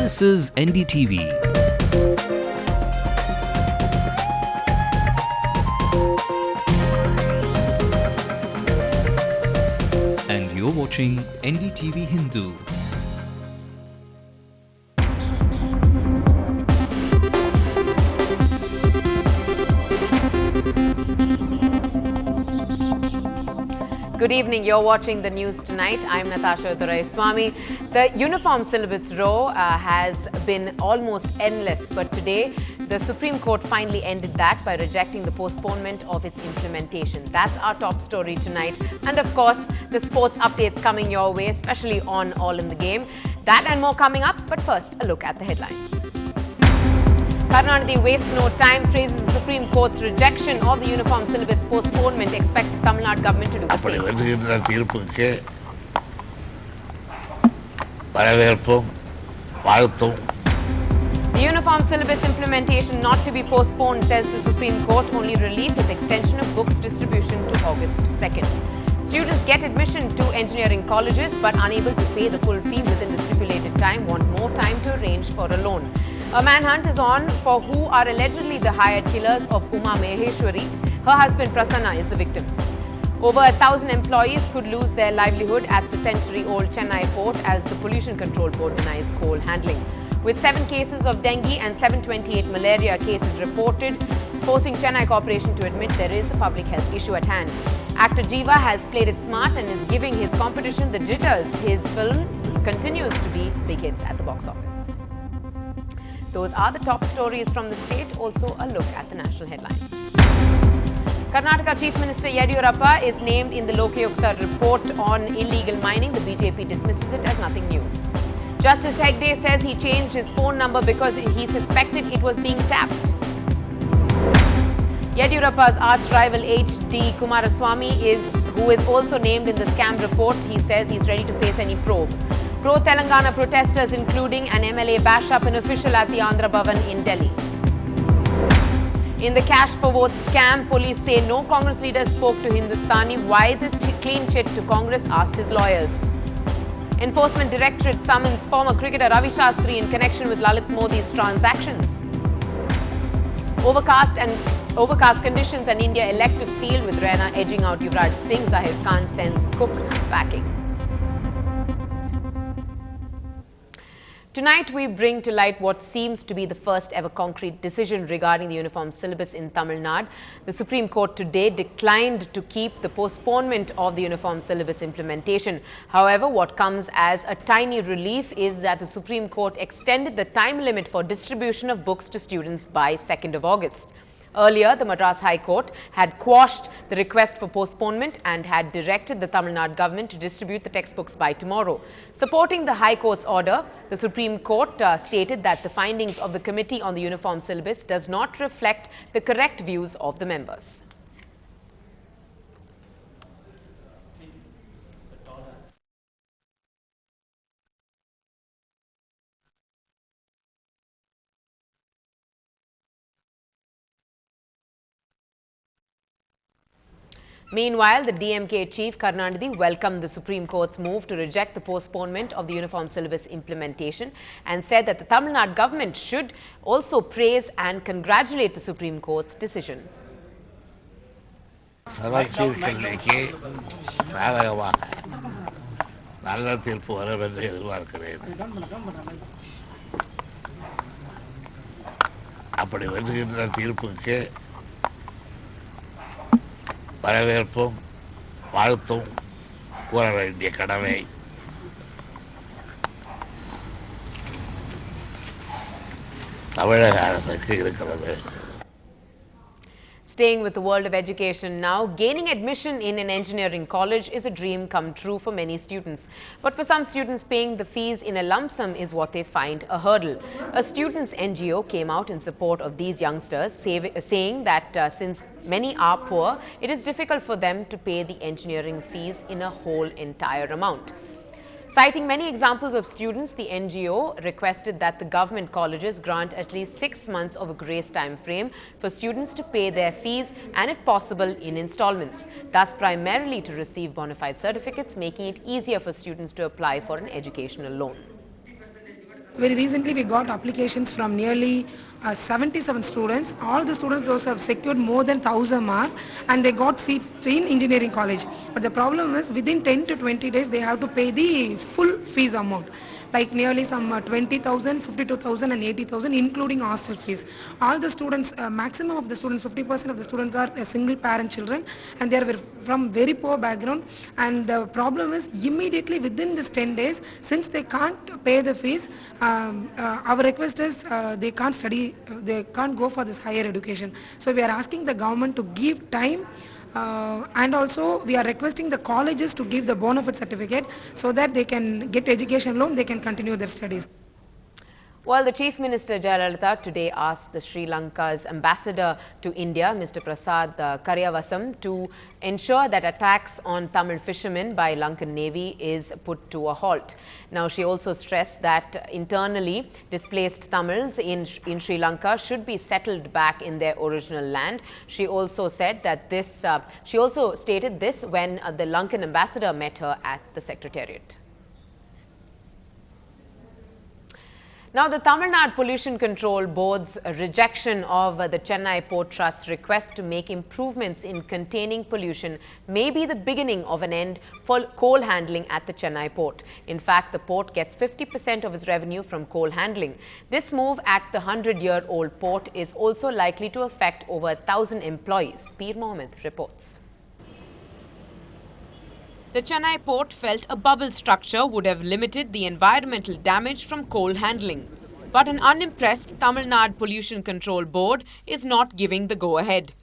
This is NDTV. And you're watching NDTV Hindu. Good evening. You're watching the news tonight. I'm Natasha Swami. The uniform syllabus row has been almost endless, but today the Supreme Court finally ended that by rejecting the postponement of its implementation. That's our top story tonight. And of course, the sports updates coming your way, especially on All in the Game. That and more coming up, but first, a look at the headlines. Karnataka wastes no time, praises the Supreme Court's rejection of the uniform syllabus postponement, expects the Tamil Nadu government to do the same. The uniform syllabus implementation not to be postponed, says the Supreme Court. Only relief is extension of books distribution to August 2nd. Students get admission to engineering colleges but unable to pay the full fee within the stipulated time, want more time to arrange for a loan. A manhunt is on for who are allegedly the hired killers of Uma Maheshwari. Her husband Prasanna is the victim. Over 1,000 employees could lose their livelihood at the century-old Chennai port as the Pollution Control Board denies coal handling. With 7 cases of dengue and 728 malaria cases reported, forcing Chennai Corporation to admit there is a public health issue at hand. Actor Jiva has played it smart and is giving his competition the jitters. His film continues to be big hits at the box office. Those are the top stories from the state. Also a look at the national headlines. Karnataka Chief Minister Yediyurappa is named in the Lokayukta report on illegal mining. The BJP dismisses it as nothing new. Justice Hegde says he changed his phone number because he suspected it was being tapped. Yediyurappa's arch-rival H.D. Kumaraswamy who is also named in the scam report. He says he's ready to face any probe. Pro-Telangana protesters, including an MLA, bash up an official at the Andhra Bhavan in Delhi. In the cash for vote scam, police say no Congress leader spoke to Hindustani. Why the clean chit to Congress, asked his lawyers. Enforcement Directorate summons former cricketer Ravi Shastri in connection with Lalit Modi's transactions. Overcast conditions and India elected field with Raina edging out Yuvraj Singh. Zahir Khan sends Cook packing. Tonight, we bring to light what seems to be the first ever concrete decision regarding the uniform syllabus in Tamil Nadu. The Supreme Court today declined to keep the postponement of the uniform syllabus implementation. However, what comes as a tiny relief is that the Supreme Court extended the time limit for distribution of books to students by 2nd of August. Earlier, the Madras High Court had quashed the request for postponement and had directed the Tamil Nadu government to distribute the textbooks by tomorrow. Supporting the High Court's order, the Supreme Court stated that the findings of the Committee on the Uniform Syllabus does not reflect the correct views of the members. Meanwhile, the DMK chief Karunanidhi welcomed the Supreme Court's move to reject the postponement of the uniform syllabus implementation and said that the Tamil Nadu government should also praise and congratulate the Supreme Court's decision. வரவேற்பும் வாழ்த்தும் கூற வேண்டிய கடமை தமிழக அரசுக்கு இருக்கிறது. Staying with the world of education now, gaining admission in an engineering college is a dream come true for many students. But for some students, paying the fees in a lump sum is what they find a hurdle. A students' NGO came out in support of these youngsters, saying that since many are poor, it is difficult for them to pay the engineering fees in a whole entire amount. Citing many examples of students, the NGO requested that the government colleges grant at least 6 months of a grace time frame for students to pay their fees and, if possible, in installments, thus primarily to receive bona fide certificates, making it easier for students to apply for an educational loan. Very recently we got applications from nearly 77 students. All the students those have secured more than 1000 mark and they got seat in engineering college. But the problem is within 10 to 20 days they have to pay the full fees amount. Like nearly some 20,000, 52,000 and 80,000 including hostel fees. All the students, maximum of the students, 50% of the students are single parent children and they are from very poor background, and the problem is immediately within this 10 days, since they can't pay the fees, our request is they can't study, they can't go for this higher education. So we are asking the government to give time. And also we are requesting the colleges to give the bona fide certificate so that they can get education loan, they can continue their studies. Well, the Chief Minister Jayalalitha today asked the Sri Lanka's ambassador to India, Mr. Prasad Kariyavasam, to ensure that attacks on Tamil fishermen by Lankan Navy is put to a halt. Now, she also stressed that internally displaced Tamils in Sri Lanka should be settled back in their original land. She also said that this, she also stated this when the Lankan ambassador met her at the Secretariat. Now, the Tamil Nadu Pollution Control Board's rejection of the Chennai Port Trust's request to make improvements in containing pollution may be the beginning of an end for coal handling at the Chennai port. In fact, the port gets 50% of its revenue from coal handling. This move at the 100-year-old port is also likely to affect over 1,000 employees. Peer Mohammed reports. The Chennai port felt a bubble structure would have limited the environmental damage from coal handling. But an unimpressed Tamil Nadu Pollution Control Board is not giving the go-ahead.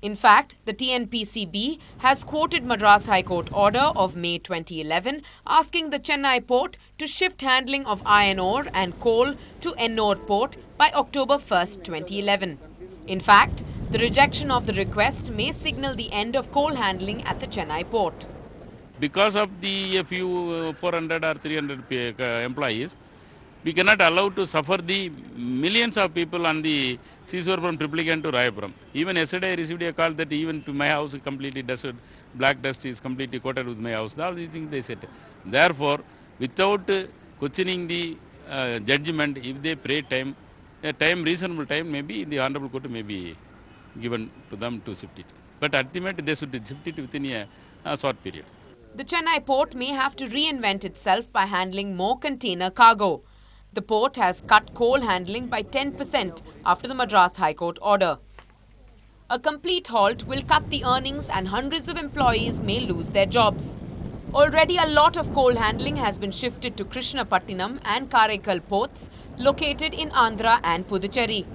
In fact, the TNPCB has quoted Madras High Court order of May 2011 asking the Chennai port to shift handling of iron ore and coal to Ennore port by October 1st, 2011. In fact, the rejection of the request may signal the end of coal handling at the Chennai port. Because of the few 400 or 300 employees, we cannot allow to suffer the millions of people on the seashore from Triplicane to Rayapuram. Even yesterday I received a call that even to my house completely dusted, black dust is completely coated with my house. All these things they said. Therefore, without questioning the judgment, if they pray time, a time, reasonable time, maybe the Honorable Court may be given to them to shift it. But ultimately they should shift it within a short period. The Chennai port may have to reinvent itself by handling more container cargo. The port has cut coal handling by 10% after the Madras High Court order. A complete halt will cut the earnings and hundreds of employees may lose their jobs. Already a lot of coal handling has been shifted to Krishnapattinam and Karaikal ports located in Andhra and Puducherry.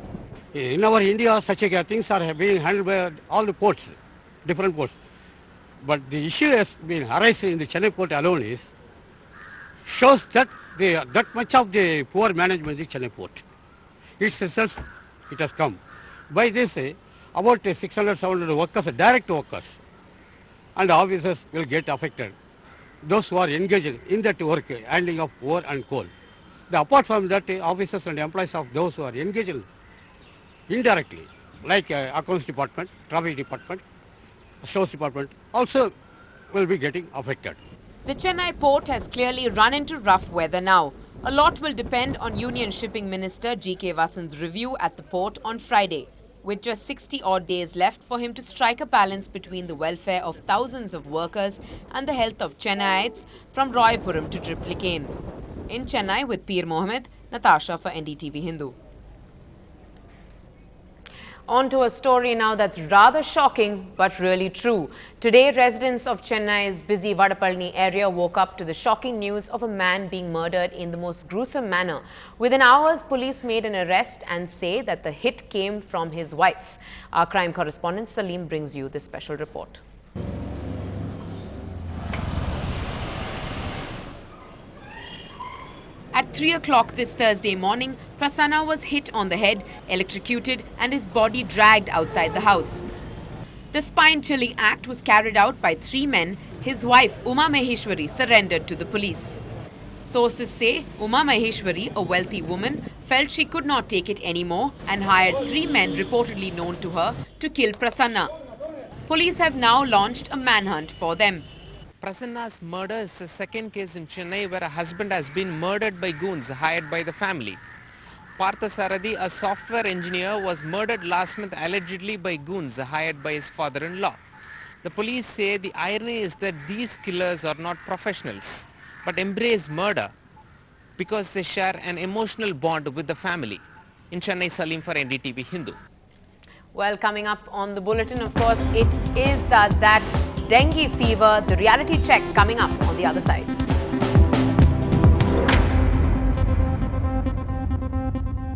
In our India, such things are being handled by all the ports, different ports. But the issue has been arising in the Chennai port alone shows that that much of the poor management in the Chennai port. Its results, it has come. By this, about 600-700 workers, direct workers, and officers will get affected. Those who are engaged in that work, handling of ore and coal. Apart from that, officers and employees of those who are engaged indirectly, like accounts department, traffic department, stores department, also will be getting affected. The Chennai port has clearly run into rough weather now. A lot will depend on Union Shipping Minister G.K. Vasan's review at the port on Friday, with just 60-odd days left for him to strike a balance between the welfare of thousands of workers and the health of Chennaites from Royapuram to Triplicane. In Chennai with Peer Mohammed, Natasha for NDTV Hindu. On to a story now that's rather shocking but really true. Today, residents of Chennai's busy Vadapalani area woke up to the shocking news of a man being murdered in the most gruesome manner. Within hours, police made an arrest and say that the hit came from his wife. Our crime correspondent Salim brings you this special report. At 3 o'clock this Thursday morning, Prasanna was hit on the head, electrocuted and his body dragged outside the house. The spine-chilling act was carried out by 3 men. His wife, Uma Maheshwari, surrendered to the police. Sources say Uma Maheshwari, a wealthy woman, felt she could not take it anymore and hired 3 men reportedly known to her to kill Prasanna. Police have now launched a manhunt for them. Prasanna's murder is the second case in Chennai where a husband has been murdered by goons hired by the family. Parthasarathi, a software engineer, was murdered last month allegedly by goons hired by his father-in-law. The police say the irony is that these killers are not professionals but embrace murder because they share an emotional bond with the family. In Chennai, Salim for NDTV Hindu. Well, coming up on the bulletin, of course, it is that dengue fever, the reality check coming up on the other side.